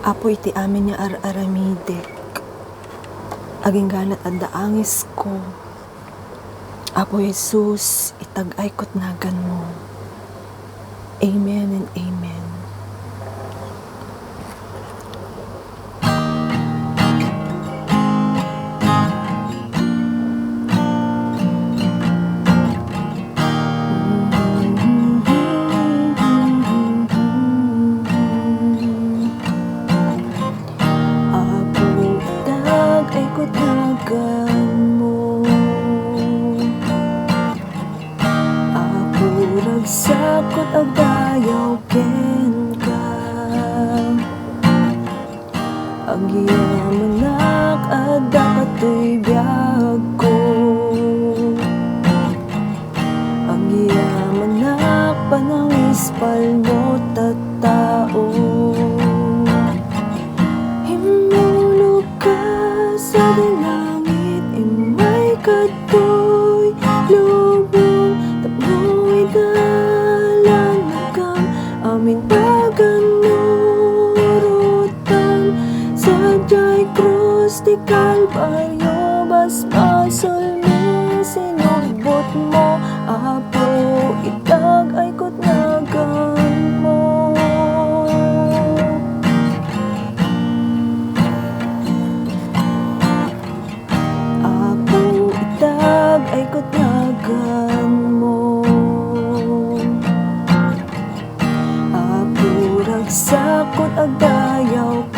Apo iti amin niya ar-aramidek, aging ganat at daangis ko. Apo Jesus, itag-ay ko't nagan mo. Amen and amen. Sakot agdayaw ken ka agyamanak adda katoy biyag ko agyamanak panawis palmo tattao himulog ka sa dilangit imay katoy lubong tapnoy amin paganurutan sadyay krus di Kalbaryo basbasol mi sinubot mo Apo itag ay ko't nagan mo Apo itag ay ko't nagan mo sakot agdayaw